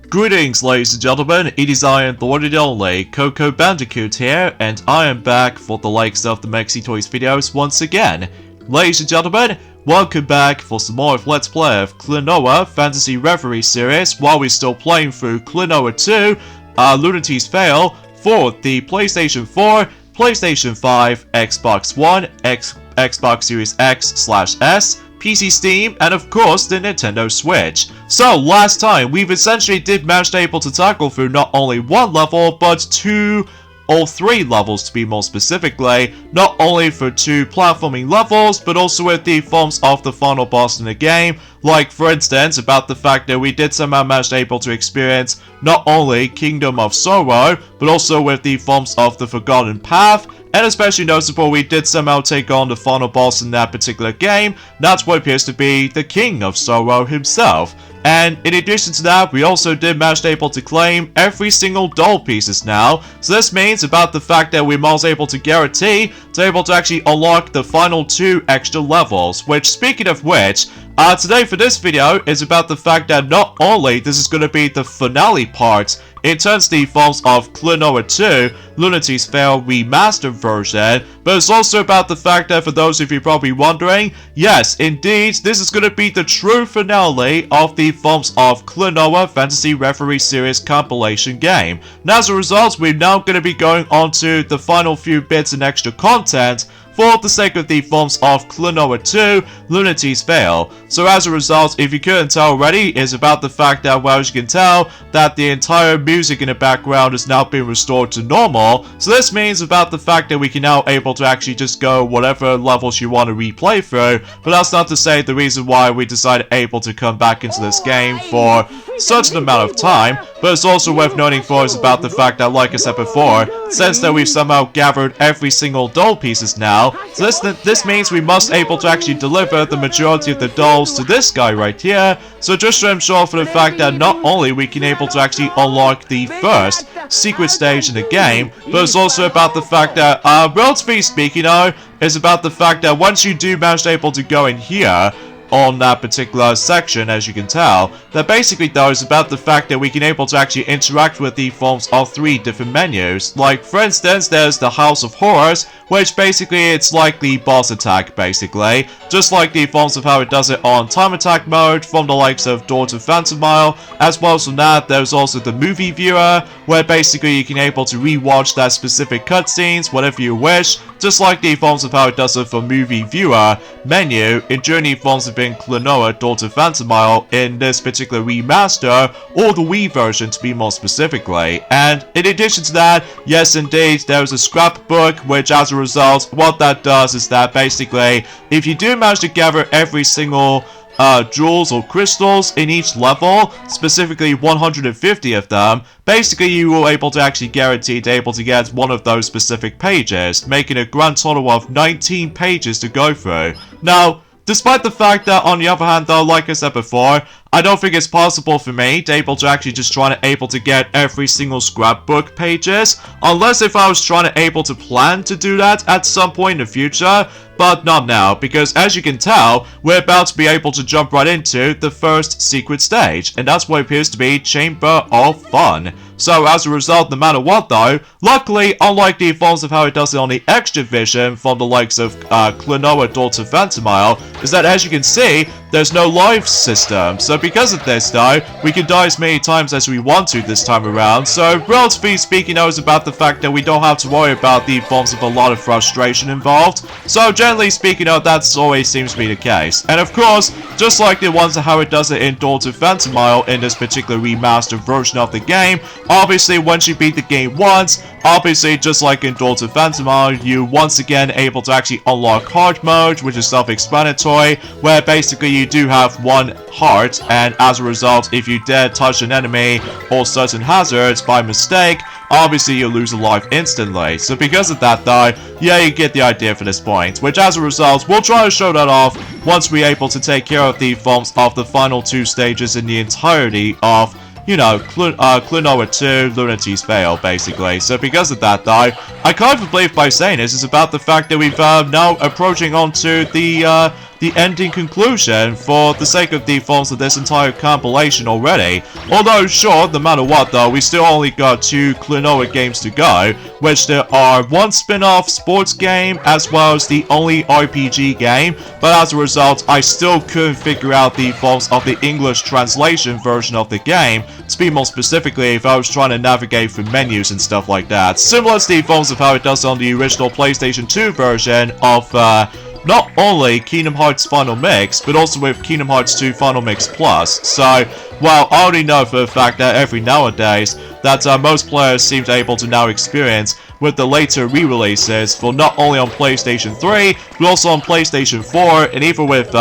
Greetings, ladies and gentlemen, it is I am the one and only Coco Bandicoot here, and I am back for the likes of the Mexi Toys videos once again. Ladies and gentlemen, welcome back for some more of Let's Play of Klonoa Phantasy Reverie series, while we're still playing through Klonoa 2, Lunatea's Fail, for the PlayStation 4, PlayStation 5, Xbox One, Xbox Series X/S, PC Steam, and of course the Nintendo Switch. So last time we've essentially manage to tackle through not only one level but two or three levels, to be more specifically, not only for two platforming levels but also with the forms of the final boss in the game, like for instance about the fact that we did somehow manage to experience not only Kingdom of Sorrow but also with the forms of the Forgotten Path. And especially noticeable, we did somehow take on the final boss in that particular game. That's what appears to be the King of Sorrow himself. And in addition to that, we also did manage to claim every single doll pieces now. So this means about the fact that we're most able to guarantee to actually unlock the final two extra levels. Which, speaking of which, today for this video is about the fact that not only this is going to be the finale part in terms of the forms of Klonoa 2, Lunatea's Fail Remastered version, but it's also about the fact that for those of you probably wondering, yes, indeed, this is going to be the true finale of the forms of Klonoa Phantasy Reverie series compilation game. And as a result, we're now going to be going on to the final few bits and extra content for the sake of the forms of Klonoa 2, Lunatea's Fail. So as a result, if you couldn't tell already, is about the fact that, well, as you can tell, that the entire music in the background has now been restored to normal. So this means about the fact that we can now able to actually just go whatever levels you want to replay through. But that's not to say the reason why we decided able to come back into this game for a certain amount of time. But it's also worth noting for us about the fact that, like I said before, since that we've somehow gathered every single doll pieces now, so this means we must able to actually deliver the majority of the dolls to this guy right here. So just to ensure for the fact that not only we can able to actually unlock the first secret stage in the game, but it's also about the fact that, relatively speaking though, is about the fact that once you do manage able to go in here, on that particular section, as you can tell, that basically though is about the fact that we can able to actually interact with the forms of three different menus. Like for instance, there's the House of Horrors, which basically it's like the boss attack basically, just like the forms of how it does it on time attack mode from the likes of Door to Phantasy. As well as from that, there's also the movie viewer, where basically you can able to rewatch that specific cutscenes whenever you wish, just like the forms of how it does it for movie viewer menu in Journey forms of in Klonoa Door to Phantasy in this particular remaster, or the Wii version to be more specifically. And in addition to that, yes indeed, there's a scrapbook, which as a result, what that does is that basically, if you do manage to gather every single jewels or crystals in each level, specifically 150 of them, basically you will able to actually guarantee to able to get one of those specific pages, making a grand total of 19 pages to go through. Now, despite the fact that, on the other hand though, like I said before, I don't think it's possible for me to able to actually just try to able to get every single scrapbook pages, unless if I was trying to able to plan to do that at some point in the future, but not now, because as you can tell, we're about to be able to jump right into the first secret stage, and that's what appears to be Chamber of Fun. So as a result, no matter what though, luckily, unlike the forms of how it does it on the extra vision from the likes of Klonoa Door to Phantasy, is that as you can see, there's no life system. So because of this though, we can die as many times as we want to this time around. So relatively speaking though, is about the fact that we don't have to worry about the forms of a lot of frustration involved. So generally speaking though, that's always seems to be the case. And of course, just like the ones of how it does it in Door to Phantasy in this particular remastered version of the game, obviously once you beat the game once, obviously just like in Door to Phantasy, you once again able to actually unlock hard mode, which is self-explanatory, where basically you do have one heart, and as a result, if you dare touch an enemy or certain hazards by mistake, obviously you'll lose a life instantly. So because of that though, yeah, you get the idea for this point, which as a result, we'll try to show that off once we're able to take care of the forms of the final two stages in the entirety of, you know, Klonoa 2, Lunatea's Fail, basically. So because of that, though, I can't believe by saying this is about the fact that we've now approaching onto the the ending conclusion for the sake of the forms of this entire compilation already. Although, sure, no matter what though, we still only got 2 Klonoa games to go, which there are 1 spin-off sports game as well as the only RPG game, but as a result, I still couldn't figure out the forms of the English translation version of the game, to be more specifically if I was trying to navigate through menus and stuff like that. Similar to the forms of how it does on the original PlayStation 2 version of not only Kingdom Hearts Final Mix, but also with Kingdom Hearts 2 Final Mix Plus. So, well, I already know for a fact that every nowadays that most players seem to able to now experience with the later re-releases for not only on PlayStation 3, but also on PlayStation 4, and even with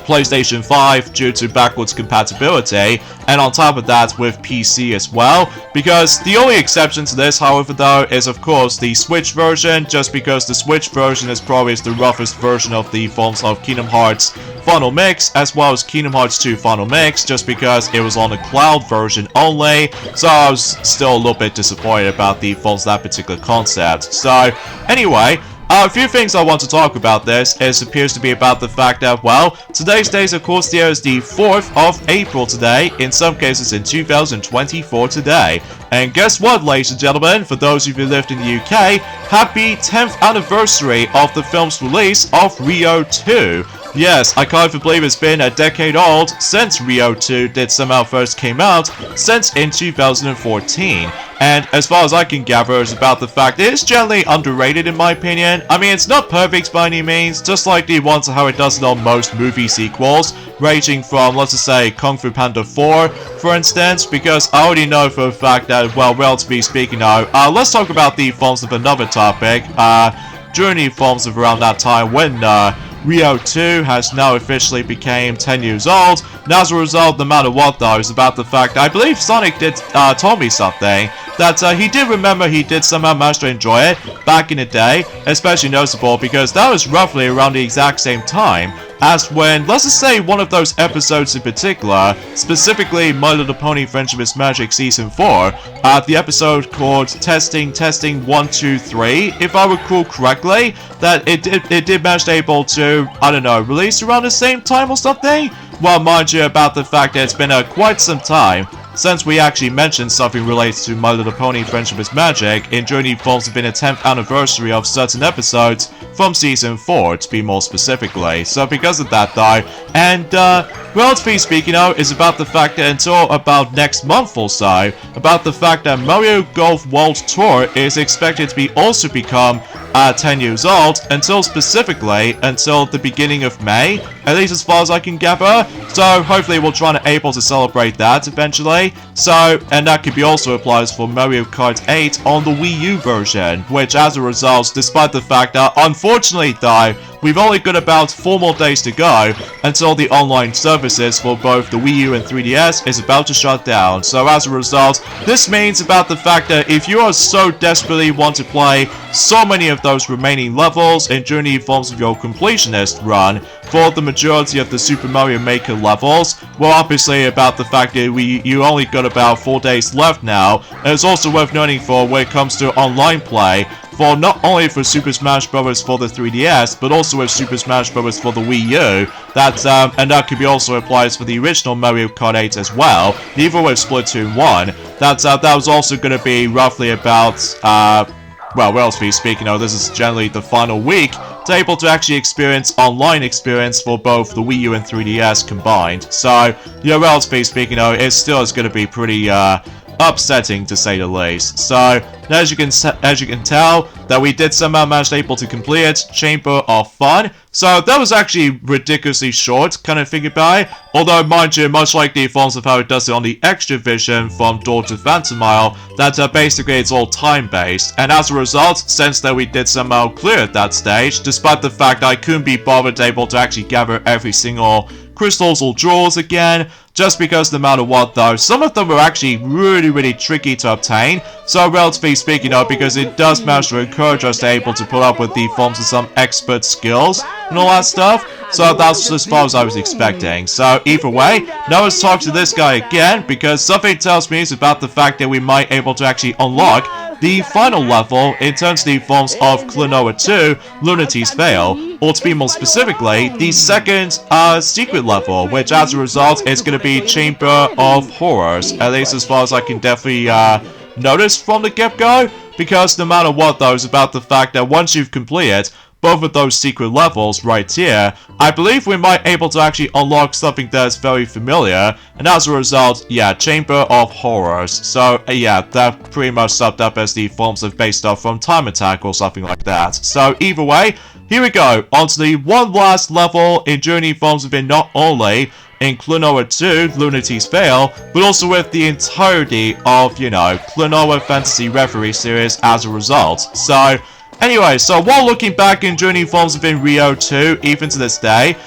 PlayStation 5 due to backwards compatibility, and on top of that with PC as well, because the only exception to this, however, though, is of course the Switch version, just because the Switch version is probably the roughest version of the forms of Kingdom Hearts Final Mix, as well as Kingdom Hearts 2 Final Mix, just because it was on the cloud version only, so I was still a little bit disappointed about the forms of that particular concept. So, anyway, a few things I want to talk about this appears to be about the fact that, well, today's date, of course, there is the 4th of April today, in some cases in 2024 today. And guess what, ladies and gentlemen, for those of you who lived in the UK, happy 10th anniversary of the film's release of Rio 2. Yes, I can't even believe it's been a decade old since Rio 2 did somehow first came out, since in 2014. And as far as I can gather, it's about the fact it is generally underrated in my opinion. I mean, it's not perfect by any means, just like the ones how it does it on most movie sequels, ranging from, let's just say, Kung Fu Panda 4, for instance, because I already know for a fact that, well, relatively speaking now, let's talk about the forms of another topic, during the forms of around that time when, Rio 2 has now officially became 10 years old, and as a result, no matter what though, is about the fact I believe Sonic did told me something, that he did remember he did somehow manage to enjoy it back in the day, especially noticeable because that was roughly around the exact same time as when, let's just say, one of those episodes in particular, specifically My Little Pony Friendship is Magic Season 4, the episode called Testing 1, 2, 3, if I recall correctly, that it did manage to able to, I don't know, release around the same time or something? Well, mind you, about the fact that it's been quite some time since we actually mentioned something related to My Little Pony Friendship is Magic in during the forms of been a 10th anniversary of certain episodes from Season 4, to be more specifically. So because of that though, and relatively speaking though, is about the fact that until about next month or so, about the fact that Mario Golf World Tour is expected to be also become 10 years old until specifically until the beginning of May, at least as far as I can gather. So hopefully we'll try to able to celebrate that eventually. So, and that could be also applies for Mario Kart 8 on the Wii U version, which as a result, despite the fact that unfortunately though, we've only got about 4 more days to go until the online services for both the Wii U and 3DS is about to shut down. So as a result, this means about the fact that if you are so desperately want to play so many of those remaining levels in during the forms of your completionist run for the majority of the Super Mario Maker levels, well obviously about the fact that you only got about 4 days left now, and it's also worth noting for when it comes to online play, for not only for Super Smash Bros. For the 3DS, but also with Super Smash Bros. For the Wii U, and that could be also applies for the original Mario Kart 8 as well, even with Splatoon 1, that was also going to be roughly about, well, relatively speaking, this is generally the final week to able to actually experience online experience for both the Wii U and 3DS combined. So, relatively speaking, it still is going to be pretty, upsetting to say the least. So, as you can tell, that we did somehow manage able to complete it, Chamber of Fun. So that was actually ridiculously short, kind of think about it. Although, mind you, much like the forms of how it does it on the extra vision from Door to Phantomile, that basically it's all time-based. And as a result, since that we did somehow clear at that stage, despite the fact I couldn't be bothered able to actually gather every single crystals or jewels again, just because no matter what though, some of them were actually really tricky to obtain. So relatively speaking because it does manage to encourage us to able to put up with the forms of some expert skills and all that stuff. So that's as far as I was expecting. So either way, now let's talk to this guy again, because something tells me it's about the fact that we might able to actually unlock the final level in terms of the forms of Klonoa 2, Lunatea's Veil, or to be more specifically, the second secret level, which as a result is going to be Chamber of Horrors, at least as far as I can definitely notice from the get-go, because no matter what though, it's about the fact that once you've completed both of those secret levels right here, I believe we might able to actually unlock something that's very familiar, and as a result, yeah, Chamber of Horrors. So, yeah, that pretty much summed up as the forms of base stuff from Time Attack or something like that. So, either way, here we go, onto the one last level in Journey forms within not only in Klonoa 2, Lunatea's Veil, but also with the entirety of, you know, Klonoa Phantasy Reverie series as a result. So, anyway, so while looking back in Journey forms within Rio 2, even to this day,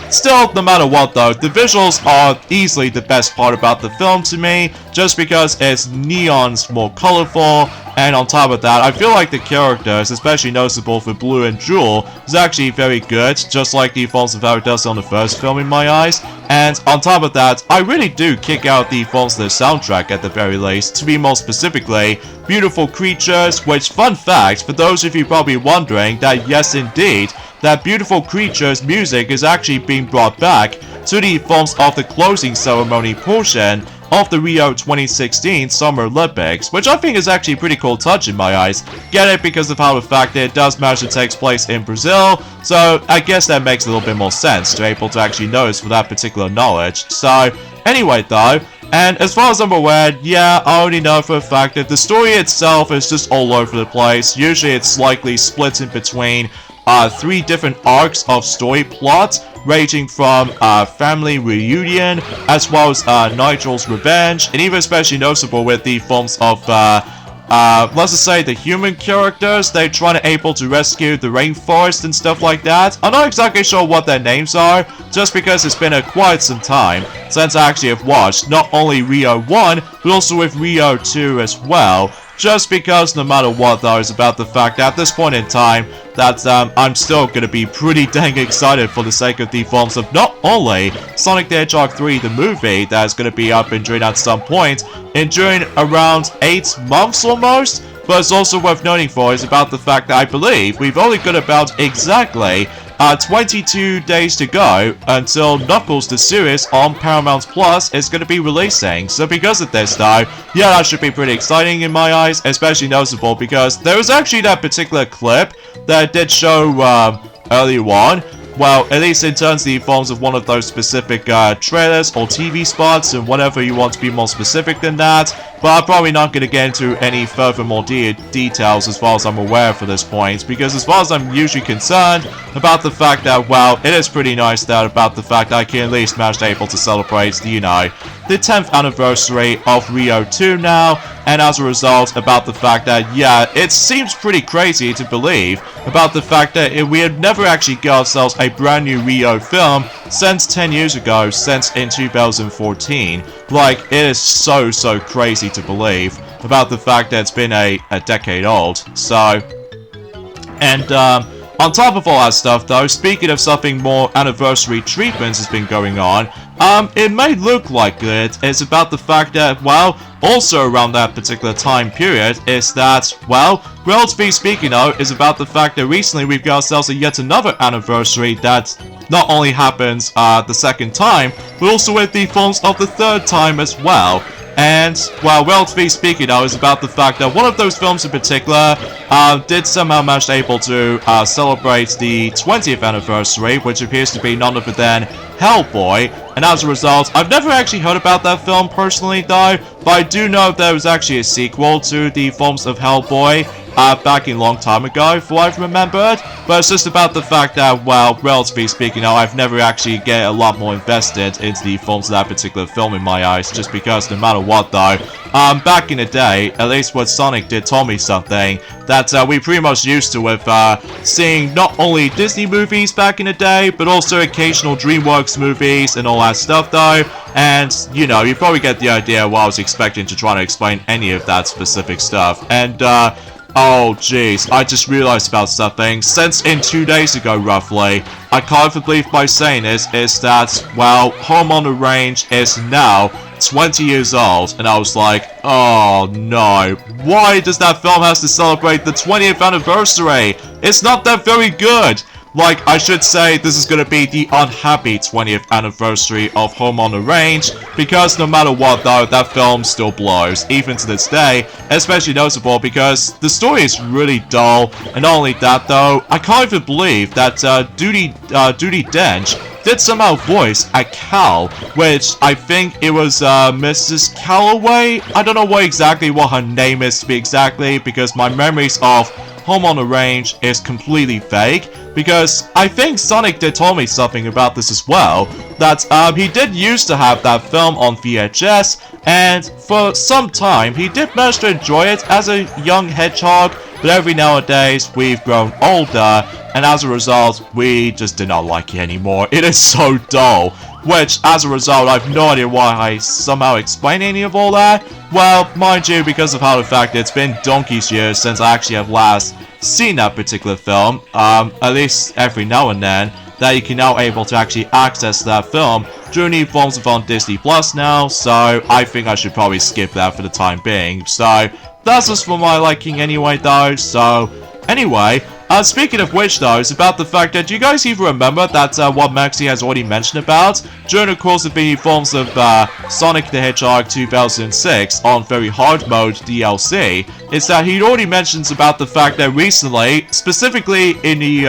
still, no matter what though, the visuals are easily the best part about the film to me, just because it's neons more colorful, and on top of that, I feel like the characters, especially noticeable for Blue and Jewel, is actually very good, just like the forms of how it does on the first film in my eyes, and on top of that, I really do kick out the forms of the soundtrack at the very least, to be more specifically, Beautiful Creatures, which, fun fact, for those of you probably wondering, that yes indeed, that Beautiful Creatures music is actually being brought back to the forms of the closing ceremony portion of the Rio 2016 Summer Olympics, which I think is actually a pretty cool touch in my eyes. Get it because of how the fact that it does manage to take place in Brazil, so I guess that makes a little bit more sense to be able to actually notice for that particular knowledge. So, anyway though, and as far as I'm aware, yeah, I already know for a fact that the story itself is just all over the place. Usually it's likely split in between 3 different arcs of story plot, ranging from family reunion, as well as Nigel's revenge, and even especially noticeable with the forms of, let's just say the human characters, they're trying to able to rescue the rainforest and stuff like that. I'm not exactly sure what their names are, just because it's been quite some time since I actually have watched not only Rio 1, but also with Rio 2 as well. Just because no matter what though, it's about the fact that at this point in time that I'm still going to be pretty dang excited for the sake of the forms of not only Sonic the Hedgehog 3 the movie that is going to be up and during at some point in during around 8 months almost, but it's also worth noting for is about the fact that I believe we've only got about exactly 22 days to go until Knuckles the series on Paramount Plus is going to be releasing. So because of this though, yeah, that should be pretty exciting in my eyes, especially noticeable because there was actually that particular clip that did show earlier on. Well, at least in terms of the forms of one of those specific trailers or TV spots and whatever you want to be more specific than that. But I'm probably not going to get into any further more details as far as I'm aware for this point. Because as far as I'm usually concerned about the fact that, well, it is pretty nice that about the fact that I can at least manage to able to celebrate, you know, the 10th anniversary of Rio 2 now. And as a result, about the fact that, yeah, it seems pretty crazy to believe about the fact that we had never actually got ourselves a brand new Rio film since 10 years ago, since in 2014. Like, it is so crazy to believe about the fact that it's been a decade old. So, and on top of all that stuff though, speaking of something more anniversary treatments has been going on, it may look like it's about the fact that, well, also around that particular time period is that, well, relatively speaking though, is about the fact that recently we've got ourselves yet another anniversary that not only happens the second time, but also with the forms of the third time as well. And, well, relatively speaking though, is about the fact that one of those films in particular did somehow manage to able to celebrate the 20th anniversary, which appears to be none other than Hellboy. And as a result, I've never actually heard about that film personally though, but I do know there was actually a sequel to the films of Hellboy back in a long time ago, for what I've remembered. But it's just about the fact that, well, relatively speaking, I've never actually get a lot more invested into the films of that particular film in my eyes, just because no matter what though, back in the day, at least what Sonic did told me something that we pretty much used to with seeing not only Disney movies back in the day, but also occasional DreamWorks movies and all that stuff though. And, you know, you probably get the idea what I was expecting to try to explain any of that specific stuff. And, oh jeez, I just realized about something. Since in 2 days ago roughly, I can't believe by saying this, is that, well, Home on the Range is now 20 years old, and I was like, oh no, why does that film has to celebrate the 20th anniversary? It's not that very good. Like, I should say, this is gonna be the unhappy 20th anniversary of Home on the Range, because no matter what though, that film still blows, even to this day, especially notable because the story is really dull, and not only that though, I can't even believe that Judi Dench did somehow voice a Cal, which I think it was Mrs. Calloway. I don't know what her name is to be exactly, because my memories of Home on the Range is completely fake, because I think Sonic did tell me something about this as well, that he did used to have that film on VHS, and for some time he did manage to enjoy it as a young hedgehog, but every nowadays we've grown older, and as a result we just do not like it anymore. It is so dull, which as a result I have no idea why I somehow explain any of all that. Well, mind you, because of how the fact it's been donkey's years since I actually have last seen that particular film, at least every now and then, that you can now able to actually access that film through new forms of on Disney Plus now, so I think I should probably skip that for the time being. So that's just for my liking anyway though. So anyway, speaking of which though, it's about the fact that, do you guys even remember that what Maxie has already mentioned about during the course of the forms of Sonic the Hedgehog 2006 on Very Hard Mode DLC, is that he already mentions about the fact that recently, specifically in the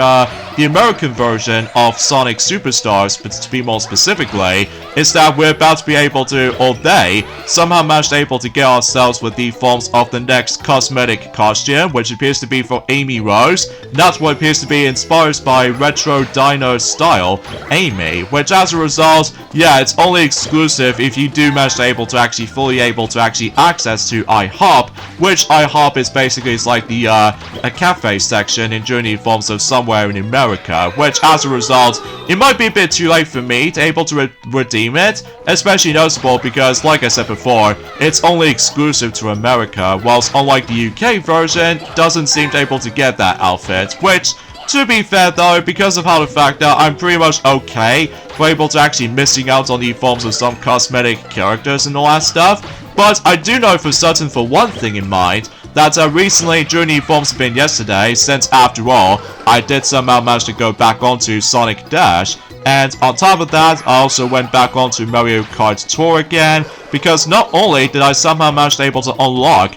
American version of Sonic Superstars, but to be more specifically, is that we're about to be able to, or they, somehow managed able to get ourselves with the forms of the next cosmetic costume, which appears to be for Amy Rose. That's what appears to be inspired by retro dino style Amy, which as a result, yeah, it's only exclusive if you do manage to able to actually fully able to actually access to IHOP, which IHOP is basically like the a cafe section in Journey forms of somewhere in America, which as a result, it might be a bit too late for me to able to redeem it, especially noticeable because, like I said before, it's only exclusive to America, whilst unlike the UK version, doesn't seem to able to get that outfit, which, to be fair though, because of how the fact that I'm pretty much okay for able to actually missing out on the forms of some cosmetic characters and all that stuff, but I do know for certain for one thing in mind, that recently during the forms have been yesterday, since after all, I did somehow manage to go back onto Sonic Dash, and on top of that, I also went back onto Mario Kart Tour again, because not only did I somehow manage to able to unlock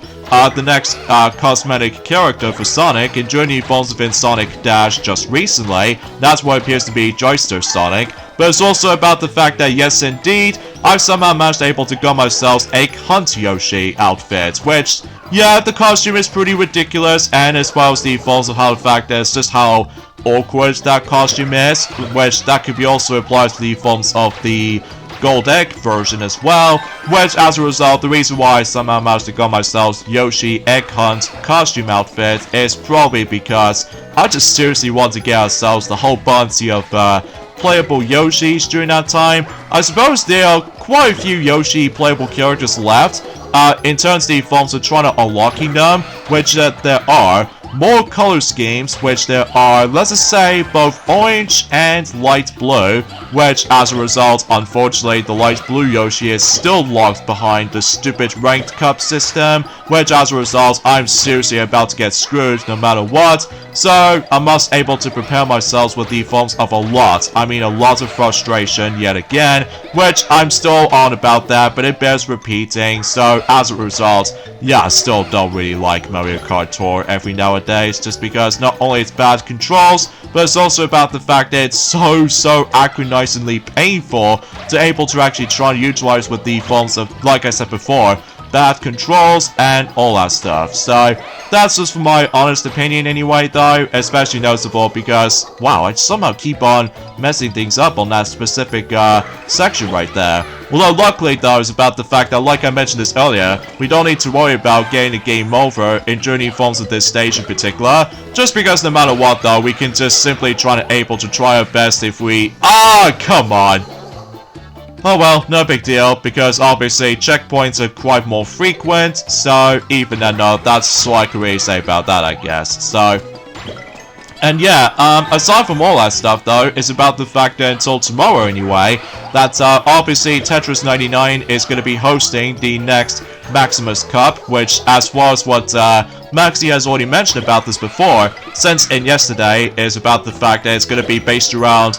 the next cosmetic character for Sonic in Journey Forms within Sonic Dash just recently, that's what appears to be Joyster Sonic, but it's also about the fact that yes indeed, I've somehow managed to able to get myself a Hunt Yoshi outfit, which, yeah, the costume is pretty ridiculous, and as well as the forms of how the fact that it's just how awkward that costume is, which that could be also applied to the forms of the Gold Egg version as well, which as a result, the reason why I somehow managed to get myself Yoshi Egg Hunt costume outfit is probably because I just seriously want to get ourselves the whole bunch of playable Yoshis during that time. I suppose there are quite a few Yoshi playable characters left, in terms of the forms of trying to unlocking them, which there are more color schemes, which there are, let's just say, both orange and light blue, which as a result, unfortunately, the light blue Yoshi is still locked behind the stupid ranked cup system, which as a result, I'm seriously about to get screwed no matter what, so I must able to prepare myself with the forms of a lot of frustration yet again, which I'm still on about that, but it bears repeating, so as a result, yeah, I still don't really like Mario Kart Tour every nowadays, just because not only it's bad controls, but it's also about the fact that it's so agonizingly painful to able to actually try to utilize with the forms of, like I said before, bad controls and all that stuff. So that's just for my honest opinion anyway though, especially noticeable because, wow, I somehow keep on messing things up on that specific section right there. Although luckily though, it's about the fact that, like I mentioned this earlier, we don't need to worry about getting the game over in Journey forms of this stage in particular, just because no matter what though, we can just simply try our best if we... come on! Oh well, no big deal, because obviously checkpoints are quite more frequent, so even then, no, that's all I can really say about that, I guess. So, And yeah, aside from all that stuff though, it's about the fact that until tomorrow anyway, that obviously Tetris 99 is going to be hosting the next Maximus Cup, which, as well as what Maxi has already mentioned about this before, since in yesterday, is about the fact that it's going to be based around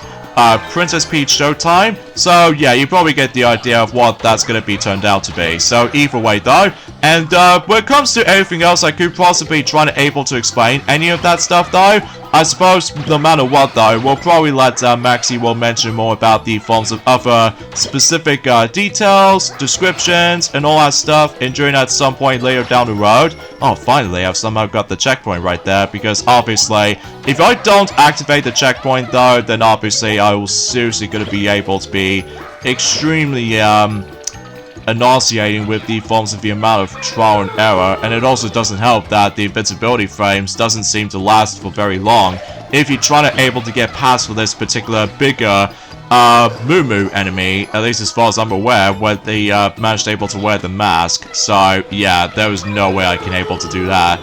Princess Peach Showtime. So yeah, you probably get the idea of what that's going to be turned out to be. So either way though, and when it comes to everything else I could possibly try to able to explain any of that stuff though, I suppose no matter what though, we'll probably let Maxi will mention more about the forms of other specific details, descriptions, and all that stuff and during at some point later down the road. Oh, finally, I've somehow got the checkpoint right there, because obviously, if I don't activate the checkpoint though, then obviously I will seriously going to be able to be extremely nauseating with the forms of the amount of trial and error, and it also doesn't help that the invincibility frames doesn't seem to last for very long if you're trying to able to get past for this particular bigger Moo enemy, at least as far as I'm aware, where they managed able to wear the mask. So yeah, there was no way I can able to do that.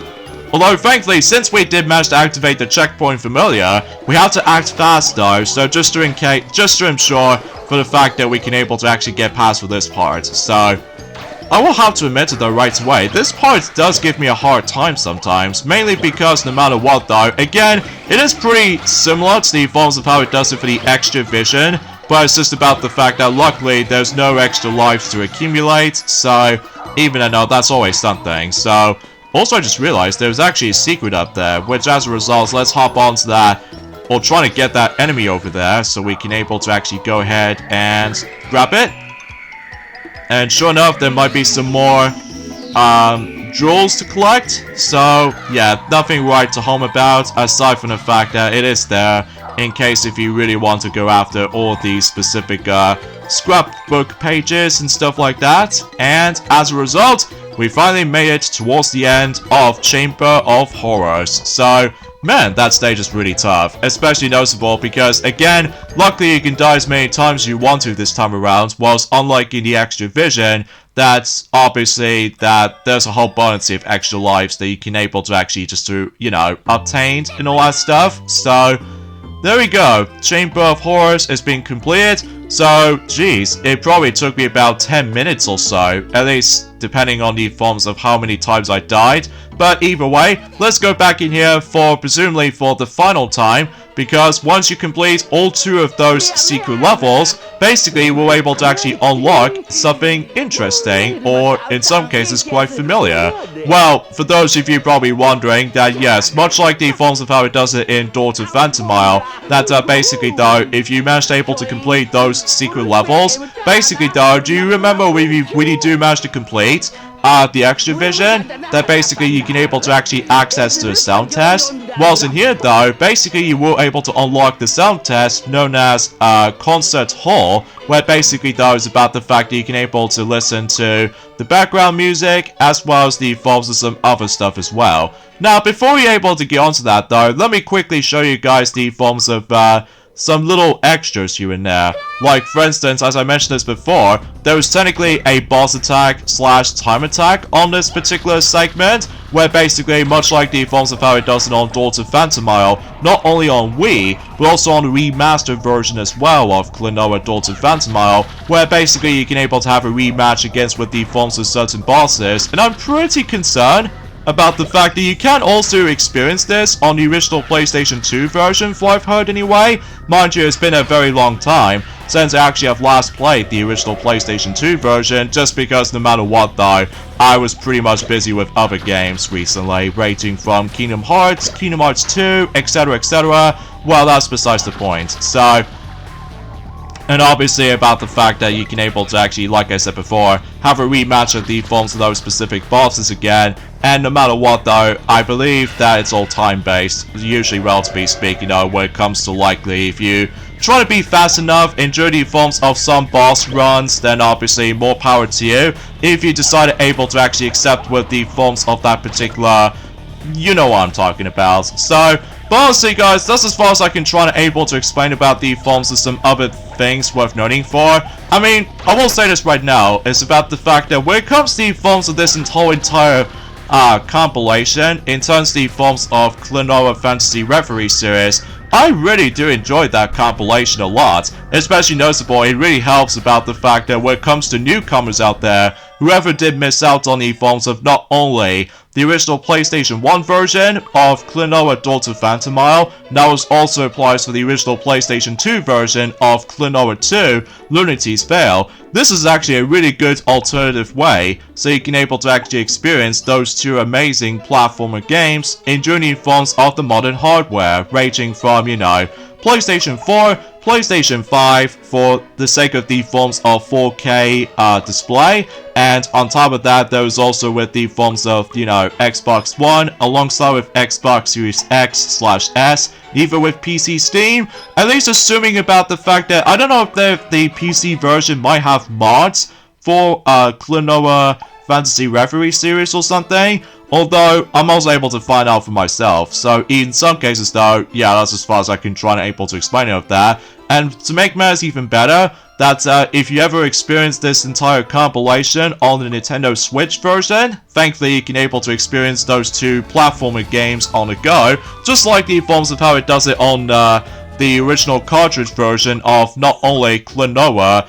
Although, thankfully, since we did manage to activate the checkpoint from earlier, we have to act fast though, so just to ensure for the fact that we can able to actually get past for this part. So I will have to admit it though right away, this part does give me a hard time sometimes, mainly because no matter what though, again, it is pretty similar to the forms of how it does it for the extra vision, but it's just about the fact that luckily there's no extra lives to accumulate, so even though that's always something. So also I just realized there's actually a secret up there, which as a result, let's hop onto that, or trying to get that enemy over there so we can able to actually go ahead and grab it. And sure enough, there might be some more jewels to collect. So yeah, nothing right to home about aside from the fact that it is there in case if you really want to go after all these specific scrapbook pages and stuff like that. And as a result, we finally made it towards the end of Chamber of Horrors. So man, that stage is really tough, especially noticeable because, again, luckily you can die as many times as you want to this time around, whilst unlike in the extra vision, that's obviously that there's a whole bunch of extra lives that you can able to actually just to, you know, obtain and all that stuff. So there we go, Chamber of Horrors has been completed. So, geez, it probably took me about 10 minutes or so, at least depending on the forms of how many times I died. But either way, let's go back in here for, presumably for the final time, because once you complete all 2 of those secret levels, basically we're able to actually unlock something interesting, or in some cases quite familiar. Well, for those of you probably wondering that yes, much like the forms of how it does it in Door to Phantasy, that basically though, if you managed able to complete those secret levels, basically though, do you remember when you do manage to complete the extra vision, that basically you can able to actually access to the sound test. Whilst in here though, basically you were able to unlock the sound test known as Concert Hall, where basically though is about the fact that you can able to listen to the background music as well as the forms of some other stuff as well. Now before you're able to get onto that though, let me quickly show you guys the forms of some little extras here and there. Like, for instance, as I mentioned this before, there was technically a boss attack / time attack on this particular segment, where basically, much like the forms of how it does it on Door to Phantasy, not only on Wii, but also on the remastered version as well of Klonoa Door to Phantasy, where basically you can able to have a rematch against with the forms of certain bosses, and I'm pretty concerned about the fact that you can also experience this on the original PlayStation 2 version, from what I've heard anyway. Mind you, it's been a very long time since I actually have last played the original PlayStation 2 version, just because no matter what though, I was pretty much busy with other games recently, ranging from Kingdom Hearts 2, etc, etc. Well, that's besides the point. So, and obviously about the fact that you can able to actually, like I said before, have a rematch of the forms of those specific bosses again. And no matter what though, I believe that it's all time based, usually relatively speaking though, when it comes to likely if you try to be fast enough, enjoy the forms of some boss runs, then obviously more power to you. If you decide able to actually accept with the forms of that particular, you know what I'm talking about. So, but honestly guys, that's as far as I can try and able to explain about the forms of some other things worth noting for. I mean, I will say this right now, it's about the fact that when it comes to the forms of this entire compilation in terms of the forms of Klonoa Phantasy Reverie series. I really do enjoy that compilation a lot, especially noticeable. It really helps about the fact that when it comes to newcomers out there, whoever did miss out on the forms of not only the original PlayStation 1 version of Klonoa Daughter Phantomile, now it also applies for the original PlayStation 2 version of Klonoa 2, Lunatea's Veil. This is actually a really good alternative way, so you can able to actually experience those two amazing platformer games enjoying the forms of the modern hardware, ranging from, you know, PlayStation 4, PlayStation 5 for the sake of the forms of 4K display, and on top of that, there was also with the forms of, you know, Xbox One, alongside with Xbox Series X/S, even with PC Steam, at least assuming about the fact that, I don't know if the PC version might have mods for Klonoa Phantasy Reverie series or something, although I'm also able to find out for myself. So in some cases though, yeah, that's as far as I can try and able to explain it of that. And to make matters even better, that if you ever experience this entire compilation on the Nintendo Switch version, thankfully you can able to experience those two platformer games on the go, just like the forms of how it does it on the original cartridge version of not only Klonoa,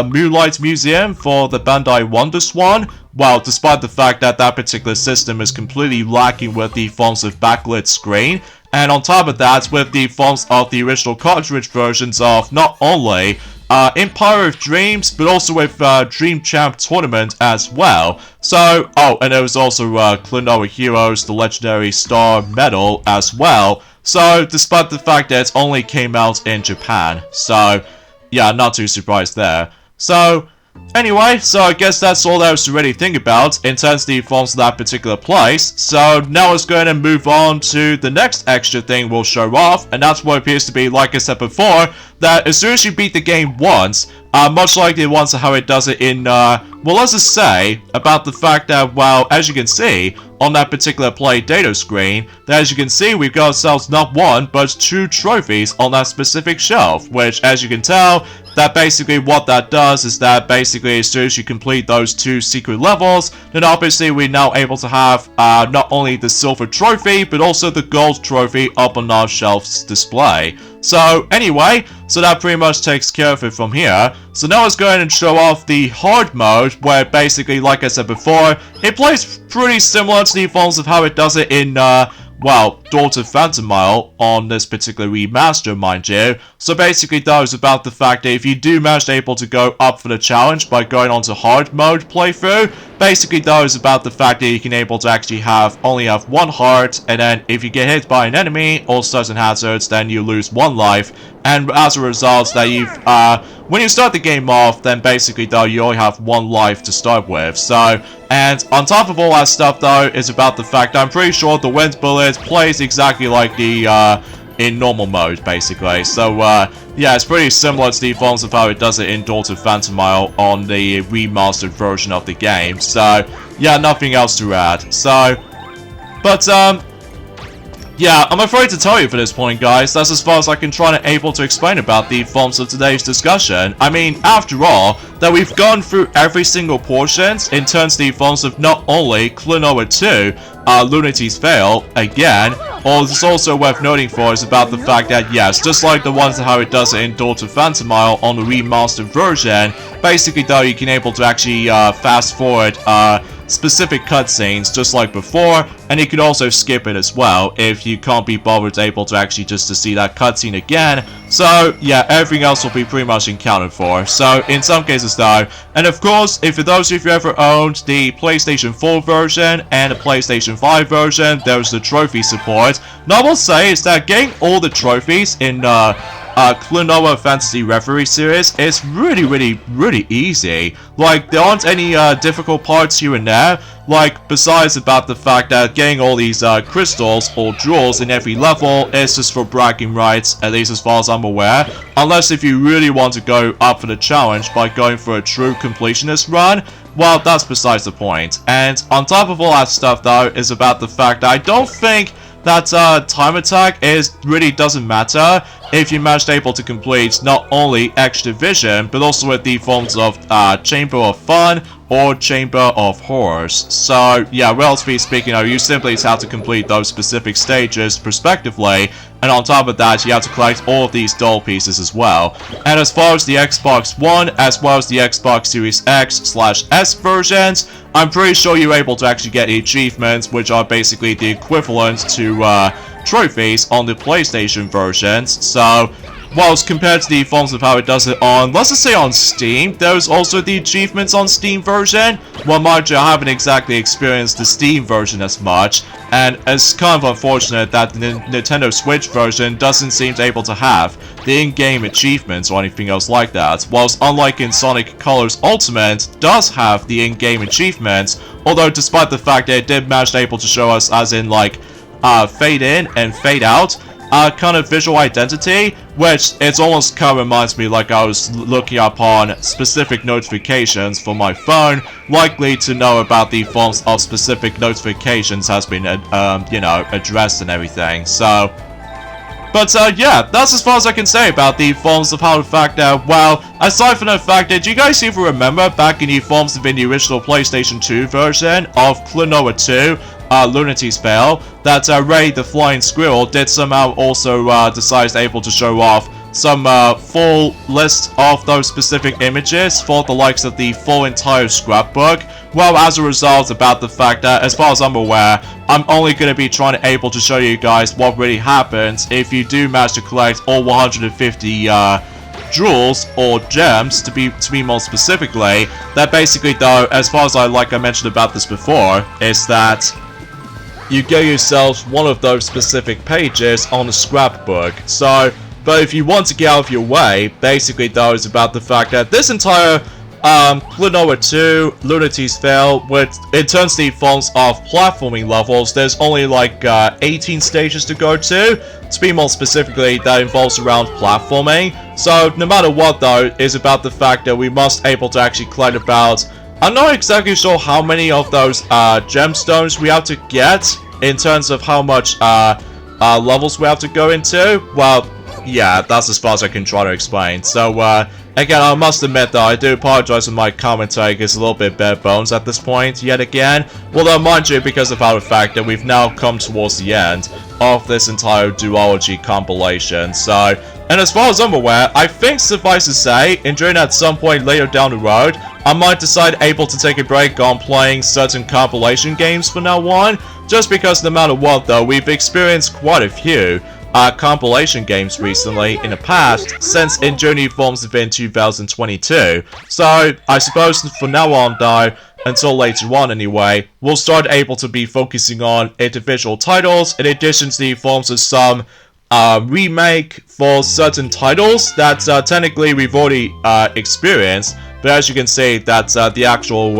Moonlight Museum for the Bandai WonderSwan. Well, despite the fact that that particular system is completely lacking with the forms of backlit screen, and on top of that, with the forms of the original cartridge versions of not only Empire of Dreams, but also with Dream Champ Tournament as well. So, oh, and there was also Klonoa Heroes, the Legendary Star Medal as well. So, despite the fact that it only came out in Japan. So, yeah, not too surprised there. So, anyway, so I guess that's all there is to really think about in terms of the forms of that particular place. So now it's going to move on to the next extra thing we'll show off, and that's what appears to be, like I said before, that as soon as you beat the game once, much like the ones how it does it in, well, let's just say about the fact that, well, as you can see on that particular play data screen, that as you can see, we've got ourselves not one, but two trophies on that specific shelf, which, as you can tell, that basically what that does is that basically as soon as you complete those two secret levels, then obviously we're now able to have not only the silver trophy, but also the gold trophy up on our shelf's display. So anyway, so that pretty much takes care of it from here. So now let's go ahead and show off the hard mode, where basically, like I said before, it plays pretty similar to the forms of how it does it in, well, Daughter Phantomile on this particular remaster, mind you. So basically though, it's about the fact that if you do manage to able to go up for the challenge by going on to hard mode playthrough, basically though, it's about the fact that you can able to actually only have one heart, and then if you get hit by an enemy or certain hazards, then you lose one life. And as a result, that you've, when you start the game off, then basically though, you only have one life to start with. So, and on top of all that stuff though, is about the fact that I'm pretty sure the wind bullet plays exactly like the, in normal mode, basically. So, yeah, it's pretty similar to the forms of how it does it in Daughter Phantomile on the remastered version of the game. So, yeah, nothing else to add. So, but, yeah, I'm afraid to tell you for this point, guys, that's as far as I can try and able to explain about the forms of today's discussion. I mean, after all, that we've gone through every single portion in terms of the forms of not only Klonoa 2, Lunatea's Veil, again, or it's also worth noting for is about the fact that, yes, just like the ones how it does it in Daughter Phantomile on the remastered version, basically though, you can able to actually fast forward specific cutscenes just like before, and you can also skip it as well if you can't be bothered able to actually just to see that cutscene again. So yeah, everything else will be pretty much accounted for. So in some cases though, and of course, if for those of you who ever owned the PlayStation 4 version and the PlayStation 5 version, there's the trophy support. Now I will say is that getting all the trophies in Klonoa Phantasy Reverie series is really easy. Like, there aren't any difficult parts here and there, like, besides about the fact that getting all these crystals or jewels in every level is just for bragging rights, at least as far as I'm aware, unless if you really want to go up for the challenge by going for a true completionist run. Well, that's besides the point. And on top of all that stuff though, is about the fact that I don't think that time attack really doesn't matter if you managed able to complete not only Extra Vision, but also with the forms of Chamber of Fun or Chamber of Horrors. So yeah, relatively speaking, you simply have to complete those specific stages respectively, and on top of that, you have to collect all of these doll pieces as well. And as far as the Xbox One, as well as the Xbox Series X/S versions, I'm pretty sure you're able to actually get achievements, which are basically the equivalent to trophies on the PlayStation versions. So, whilst compared to the forms of how it does it on, let's just say on Steam, there's also the achievements on Steam version. Well, mind you, I haven't exactly experienced the Steam version as much, and it's kind of unfortunate that the Nintendo Switch version doesn't seem to able to have the in-game achievements or anything else like that, whilst unlike in Sonic Colors Ultimate, does have the in-game achievements, although despite the fact that it did manage to able to show us as in like fade in and fade out kind of visual identity, which it almost kind of reminds me like I was looking up on specific notifications for my phone, likely to know about the forms of specific notifications has been, you know, addressed and everything. So, but yeah, that's as far as I can say about the forms of how the fact that, well, aside from the fact that, do you guys even remember back in the forms of in the original PlayStation 2 version of Klonoa 2, Lunatea's Veil, that Ray the Flying Squirrel did somehow also decide able to show off some full list of those specific images for the likes of the full entire scrapbook. Well, as a result about the fact that, as far as I'm aware, I'm only going to be trying to able to show you guys what really happens if you do manage to collect all 150 jewels or gems, to be more specifically. That basically, though, as far as I mentioned about this before, is that you get yourself one of those specific pages on the scrapbook. So, but if you want to get out of your way, basically though, is about the fact that this entire Klonoa 2, Lunatea's Veil, in terms of the forms of platforming levels, there's only like 18 stages to go to be more specifically, that involves around platforming. So no matter what though, is about the fact that we must able to actually collect about, I'm not exactly sure how many of those gemstones we have to get in terms of how much levels we have to go into. Well, yeah, that's as far as I can try to explain. So, again, I must admit that I do apologize for my commentary, it's a little bit bare bones at this point, yet again. Well, mind you, because of the fact that we've now come towards the end of this entire duology compilation. So, and as far as I'm aware, I think suffice to say, enjoying at some point later down the road, I might decide able to take a break on playing certain compilation games from now on, just because no matter what though, we've experienced quite a few compilation games recently in the past, since in Journey Forms have been 2022. So, I suppose from now on though, until later on anyway, we'll start able to be focusing on individual titles, in addition to the forms of some remake for certain titles that technically we've already experienced, but as you can see that the actual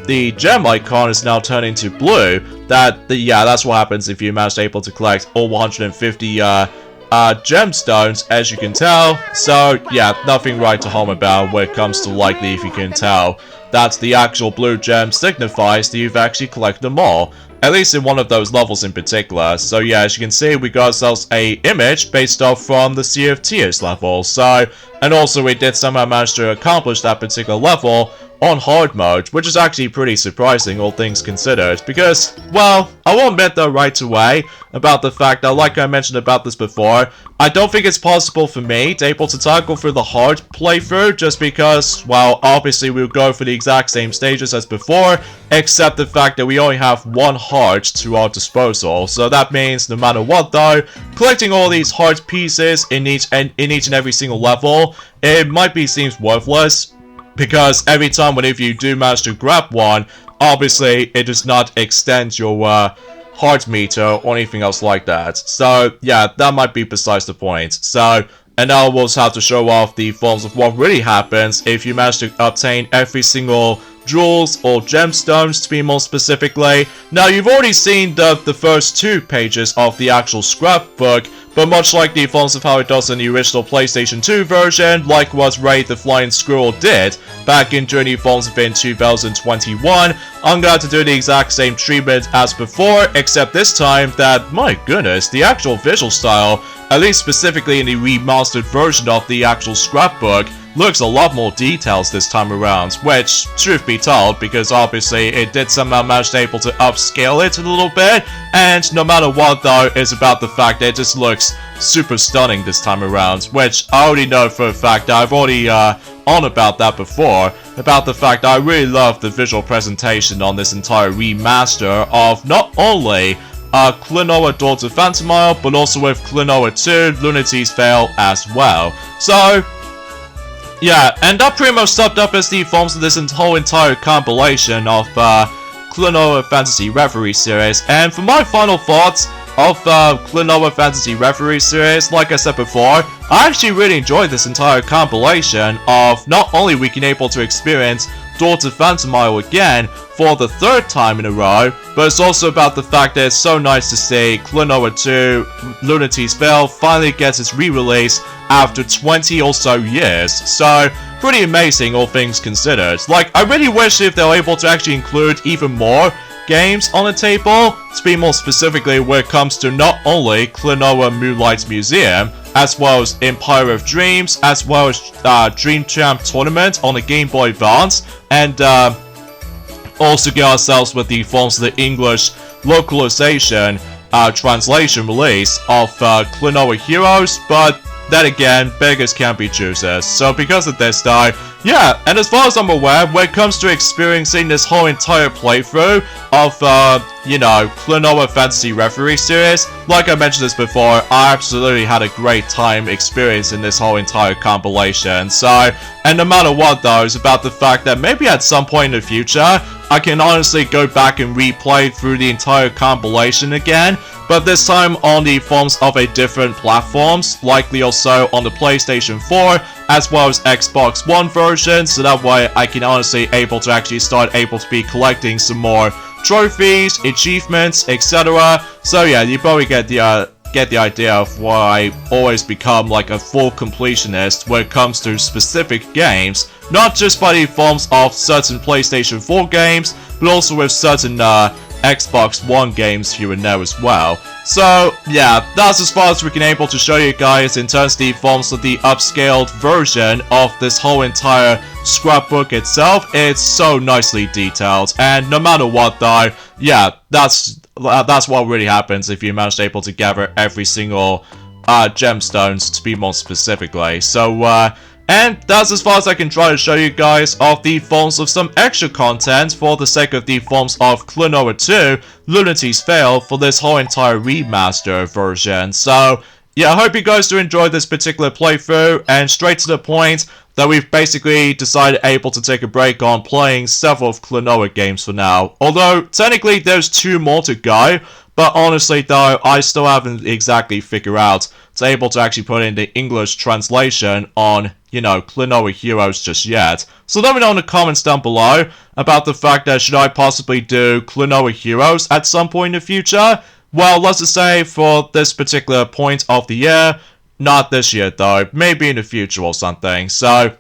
the gem icon is now turning to blue. Yeah, that's what happens if you manage able to collect all 150 gemstones, as you can tell. So yeah, nothing right to home about when it comes to likely, if you can tell, that the actual blue gem signifies that you've actually collected them all, at least in one of those levels in particular. So yeah, as you can see, we got ourselves a image based off from the Sea of Tears level. So, and also we did somehow manage to accomplish that particular level on hard mode, which is actually pretty surprising, all things considered, because, well, I will admit though right away about the fact that, like I mentioned about this before, I don't think it's possible for me to able to tackle through the hard playthrough, just because, well, obviously we'll go for the exact same stages as before, except the fact that we only have one heart to our disposal. So that means, no matter what though, collecting all these heart pieces in each and every single level, it might seems worthless, because every time whenever you do manage to grab one, obviously it does not extend your heart meter or anything else like that. So yeah, that might be besides the point. So, and now we'll have to show off the forms of what really happens if you manage to obtain every single jewels or gemstones to be more specifically. Now you've already seen the first 2 pages of the actual scrapbook, but much like the forms of how it does in the original PlayStation 2 version, like what Raid the Flying Squirrel did back in Journey Forms in 2021, I'm going to do the exact same treatment as before, except this time that, my goodness, the actual visual style, at least specifically in the remastered version of the actual scrapbook, looks a lot more details this time around, which, truth be told, because obviously it did somehow manage to able to upscale it a little bit, and no matter what though, it's about the fact that it just looks super stunning this time around, which I already know for a fact that I've already on about that before, about the fact that I really love the visual presentation on this entire remaster of not only Klonoa Dawn of Phantasy, but also with Klonoa 2, Lunatea's Veil as well. So, yeah, and that pretty much summed up as the forms of this whole entire compilation of Klonoa Phantasy Reverie series. And for my final thoughts of Klonoa Phantasy Reverie series, like I said before, I actually really enjoyed this entire compilation of not only we can able to experience Dawn of Phantasy again for the 3rd time in a row, but it's also about the fact that it's so nice to see Klonoa 2 Lunatea's Veil finally gets its re-release after 20 or so years. So, pretty amazing all things considered. Like, I really wish if they were able to actually include even more games on the table, to be more specifically when it comes to not only Klonoa Moonlight's Museum, as well as Empire of Dreams, as well as Dream Champ Tournament on the Game Boy Advance, and also get ourselves with the forms of the English localization translation release of Klonoa Heroes, but then again, beggars can't be choosers. So because of this though, yeah, and as far as I'm aware, when it comes to experiencing this whole entire playthrough of, you know, Klonoa Phantasy Reverie series, like I mentioned this before, I absolutely had a great time experiencing this whole entire compilation. So, and no matter what though, it's about the fact that maybe at some point in the future, I can honestly go back and replay through the entire compilation again, but this time on the forms of a different platforms, likely also on the PlayStation 4, as well as Xbox One version, so that way I can honestly able to actually start able to be collecting some more trophies, achievements, etc. So yeah, you probably get the idea of why I always become like a full completionist when it comes to specific games, not just by the forms of certain PlayStation 4 games, but also with certain Xbox One games here and there as well. So yeah, that's as far as we can able to show you guys in terms of the forms of the upscaled version of this whole entire scrapbook itself. It's so nicely detailed, and no matter what though, yeah, that's what really happens if you manage to able to gather every single gemstones, to be more specifically. So and that's as far as I can try to show you guys of the forms of some extra content for the sake of the forms of Klonoa 2 Lunatea's Veil for this whole entire remaster version. So yeah, I hope you guys do enjoy this particular playthrough, and straight to the point that we've basically decided able to take a break on playing several of Klonoa games for now. Although technically there's 2 more to go, but honestly though, I still haven't exactly figured out to able to actually put in the English translation on, you know, Klonoa Heroes just yet. So let me know in the comments down below about the fact that should I possibly do Klonoa Heroes at some point in the future? Well, let's just say for this particular point of the year, not this year though, maybe in the future or something. So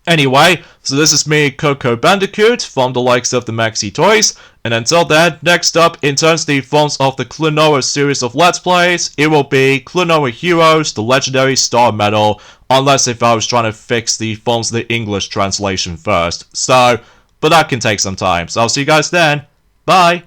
anyway, so this is me, Coco Bandicoot, from the likes of the Maxi Toys, and until then, next up, in terms of the forms of the Klonoa series of Let's Plays, it will be Klonoa Heroes, the Legendary Star Medal, unless if I was trying to fix the forms of the English translation first. So, but that can take some time, so I'll see you guys then. Bye!